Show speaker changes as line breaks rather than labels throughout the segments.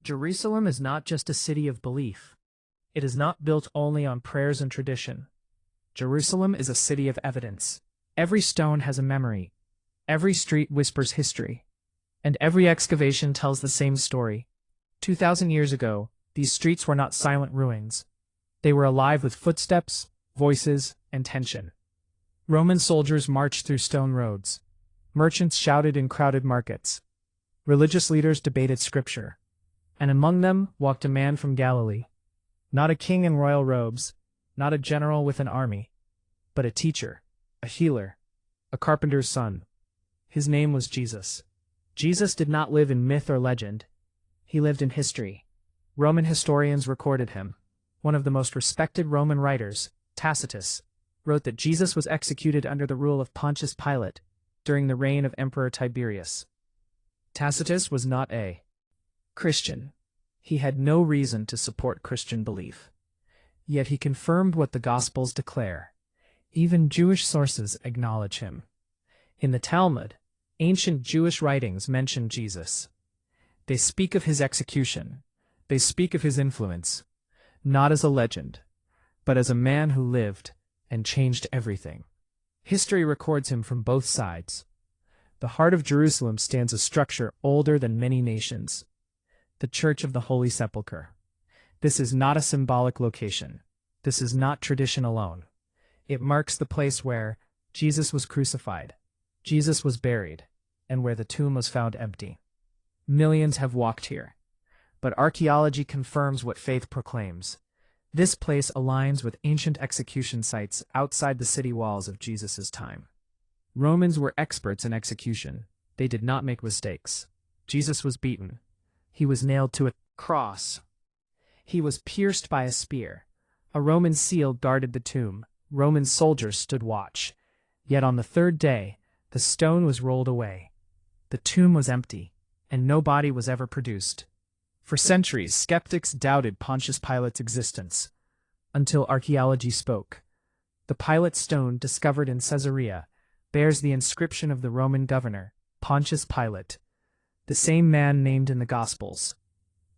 Jerusalem is not just a city of belief. It is not built only on prayers and tradition. Jerusalem is a city of evidence. Every stone has a memory. Every street whispers history. And every excavation tells the same story. 2,000 years ago, these streets were not silent ruins. They were alive with footsteps, voices, and tension. Roman soldiers marched through stone roads. Merchants shouted in crowded markets. Religious leaders debated scripture. And among them walked a man from Galilee. Not a king in royal robes, not a general with an army, but a teacher, a healer, a carpenter's son. His name was Jesus. Jesus did not live in myth or legend. He lived in history. Roman historians recorded him. One of the most respected Roman writers, Tacitus, wrote that Jesus was executed under the rule of Pontius Pilate during the reign of Emperor Tiberius. Tacitus was not a Christian. He had no reason to support Christian belief. Yet he confirmed what the Gospels declare. Even Jewish sources acknowledge him. In the Talmud, ancient Jewish writings mention Jesus. They speak of his execution. They speak of his influence, not as a legend, but as a man who lived and changed everything. History records him from both sides. The heart of Jerusalem stands a structure older than many nations, the Church of the Holy Sepulchre. This is not a symbolic location. This is not tradition alone. It marks the place where Jesus was crucified, Jesus was buried, and where the tomb was found empty. Millions have walked here, but archaeology confirms what faith proclaims. This place aligns with ancient execution sites outside the city walls of Jesus' time. Romans were experts in execution. They did not make mistakes. Jesus was beaten. He was nailed to a cross. He was pierced by a spear. A Roman seal guarded the tomb. Roman soldiers stood watch. Yet on the third day, the stone was rolled away. The tomb was empty, and no body was ever produced. For centuries, skeptics doubted Pontius Pilate's existence, until archaeology spoke. The Pilate stone, discovered in Caesarea, bears the inscription of the Roman governor, Pontius Pilate, the same man named in the Gospels,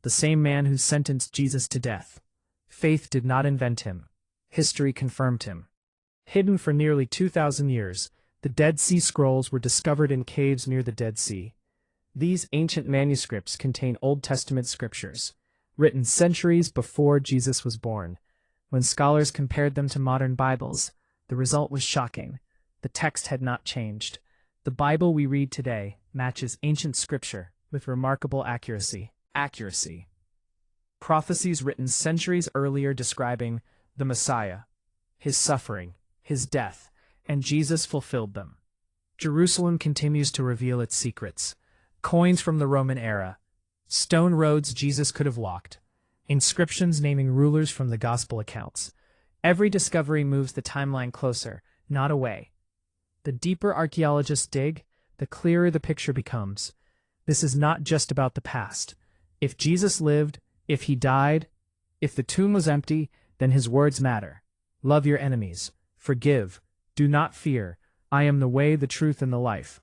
the same man who sentenced Jesus to death. Faith did not invent him. History confirmed him. Hidden for nearly 2,000 years, the Dead Sea Scrolls were discovered in caves near the Dead Sea. These ancient manuscripts contain Old Testament scriptures, written centuries before Jesus was born. When scholars compared them to modern Bibles, the result was shocking. The text had not changed. The Bible we read today matches ancient scripture with remarkable accuracy. Prophecies written centuries earlier describing the Messiah, his suffering, his death, and Jesus fulfilled them. Jerusalem continues to reveal its secrets. Coins from the Roman era, stone roads Jesus could have walked, inscriptions naming rulers from the Gospel accounts. Every discovery moves the timeline closer, not away. The deeper archaeologists dig, the clearer the picture becomes. This is not just about the past. If Jesus lived, if he died, if the tomb was empty, then his words matter. Love your enemies. Forgive. Do not fear. I am the way, the truth, and the life.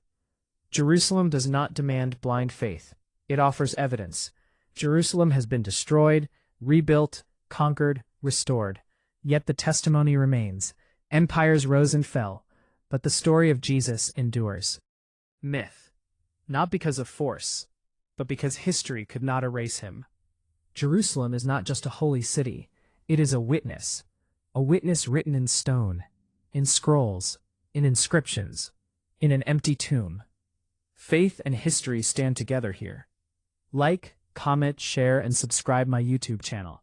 Jerusalem does not demand blind faith. It offers evidence. Jerusalem has been destroyed, rebuilt, conquered, restored. Yet the testimony remains. Empires rose and fell, but the story of Jesus endures. Myth. Not because of force, but because history could not erase him. Jerusalem is not just a holy city. It is a witness written in stone, in scrolls, in inscriptions, in an empty tomb. Faith and history stand together here. Like, comment, share, and subscribe my YouTube channel.